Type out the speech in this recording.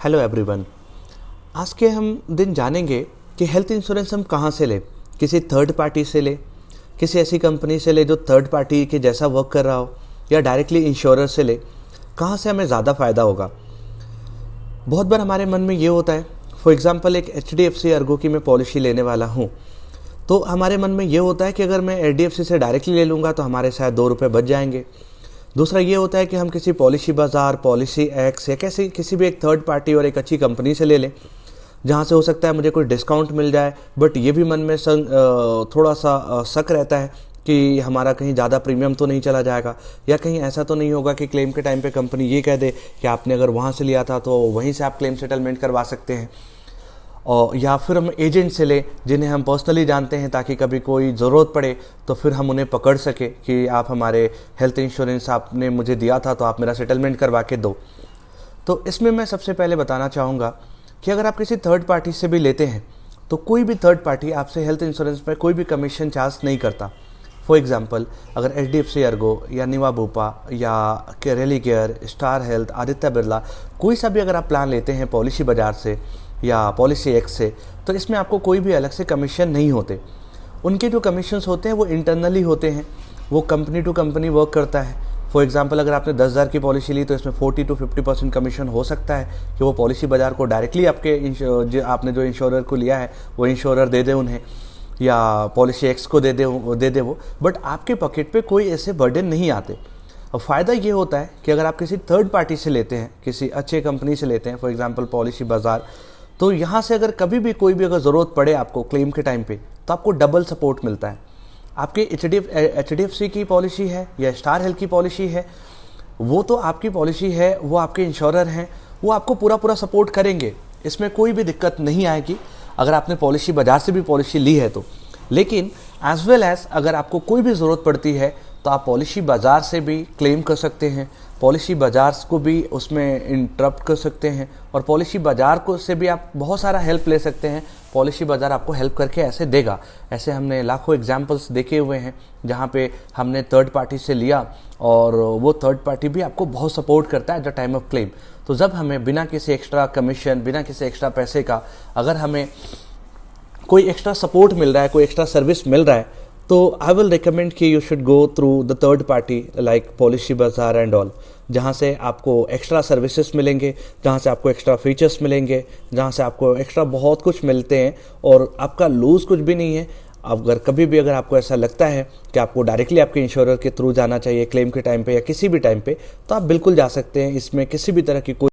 Hello everyone. आज के हम दिन जानेंगे कि हेल्थ इंश्योरेंस हम कहाँ से लें। किसी थर्ड पार्टी से लें, किसी ऐसी कंपनी से लें जो थर्ड पार्टी के जैसा वर्क कर रहा हो, या डायरेक्टली इंश्योरर से लें। कहाँ से हमें ज़्यादा फ़ायदा होगा। बहुत बार हमारे मन में ये होता है, फॉर एग्ज़ाम्पल एक HDFC अर्गो की मैं पॉलिसी लेने वाला हूँ, तो हमारे मन में ये होता है कि अगर मैं HDFC से डायरेक्टली ले लूँगा तो हमारे शायद 2 रुपये बच जाएंगे। दूसरा ये होता है कि हम किसी पॉलिसी बाज़ार, पॉलिसी एक्स या किसी भी एक थर्ड पार्टी और एक अच्छी कंपनी से ले लें, जहाँ से हो सकता है मुझे कोई डिस्काउंट मिल जाए। बट ये भी मन में थोड़ा सा शक रहता है कि हमारा कहीं ज़्यादा प्रीमियम तो नहीं चला जाएगा, या कहीं ऐसा तो नहीं होगा कि क्लेम के टाइम पे कंपनी ये कह दे कि आपने अगर वहाँ से लिया था तो वहीं से आप क्लेम सेटलमेंट करवा सकते हैं। और या फिर हम एजेंट से लें जिन्हें हम पर्सनली जानते हैं, ताकि कभी कोई ज़रूरत पड़े तो फिर हम उन्हें पकड़ सके कि आप हमारे हेल्थ इंश्योरेंस आपने मुझे दिया था तो आप मेरा सेटलमेंट करवा के दो। तो इसमें मैं सबसे पहले बताना चाहूँगा कि अगर आप किसी थर्ड पार्टी से भी लेते हैं तो कोई भी थर्ड पार्टी आपसे हेल्थ इंश्योरेंस पर कोई भी कमीशन चार्ज नहीं करता। फॉर एग्जाम्पल, अगर HDFC अर्गो या निवा बुपा या रेलिगेयर, स्टार हेल्थ, आदित्य बिरला, कोई सा भी अगर आप प्लान लेते हैं पॉलिसी बाज़ार से या पॉलिसी एक्स से, तो इसमें आपको कोई भी अलग से कमीशन नहीं होते। उनके जो कमीशंस होते हैं वो इंटरनली होते हैं, वो कंपनी टू कंपनी वर्क करता है। फॉर एग्जांपल, अगर आपने 10,000 की पॉलिसी ली तो इसमें 40 to 50% कमीशन हो सकता है कि वो पॉलिसी बाज़ार को डायरेक्टली आपने जो इंश्योरर को लिया है वो इंश्योरर दे दे उन्हें, या पॉलिसी एक्स को दे दे वो। बट आपके पॉकेट पे कोई ऐसे बर्डन नहीं आते। अब फ़ायदा ये होता है कि अगर आप किसी थर्ड पार्टी से लेते हैं, किसी अच्छे कंपनी से लेते हैं, फॉर एग्जांपल पॉलिसी बाज़ार, तो यहाँ से अगर कभी भी कोई भी अगर ज़रूरत पड़े आपको क्लेम के टाइम पे, तो आपको डबल सपोर्ट मिलता है। आपके HDFC की पॉलिसी है या स्टार हेल्थ की पॉलिसी है, वो तो आपकी पॉलिसी है, वो आपके इंश्योरर हैं, वो आपको पूरा सपोर्ट करेंगे। इसमें कोई भी दिक्कत नहीं आएगी अगर आपने पॉलिसी बाज़ार से भी पॉलिसी ली है तो। लेकिन एज वेल एज अगर आपको कोई भी ज़रूरत पड़ती है तो आप पॉलिसी बाज़ार से भी क्लेम कर सकते हैं, पॉलिसी बाज़ार को भी उसमें इंटरप्ट कर सकते हैं, और पॉलिसी बाज़ार को से भी आप बहुत सारा हेल्प ले सकते हैं। पॉलिसी बाज़ार आपको हेल्प करके ऐसे देगा। ऐसे हमने लाखों एग्जांपल्स देखे हुए हैं जहाँ पे हमने थर्ड पार्टी से लिया और वो थर्ड पार्टी भी आपको बहुत सपोर्ट करता है at the time of claim. तो जब हमें बिना किसी एक्स्ट्रा कमीशन, बिना किसी एक्स्ट्रा पैसे का अगर हमें कोई एक्स्ट्रा सपोर्ट मिल रहा है, कोई एक्स्ट्रा सर्विस मिल रहा है, तो आई विल रिकमेंड कि you should go through the third party like policy बाज़ार एंड ऑल, जहाँ से आपको एक्स्ट्रा सर्विसेज मिलेंगे, जहाँ से आपको एक्स्ट्रा फीचर्स मिलेंगे, जहाँ से आपको एक्स्ट्रा बहुत कुछ मिलते हैं और आपका लूज़ कुछ भी नहीं है। अगर कभी भी अगर आपको ऐसा लगता है कि आपको डायरेक्टली आपके इंश्योरर के थ्रू जाना चाहिए क्लेम के टाइम पे या किसी भी टाइम पे, तो आप बिल्कुल जा सकते हैं। इसमें किसी भी तरह की कोई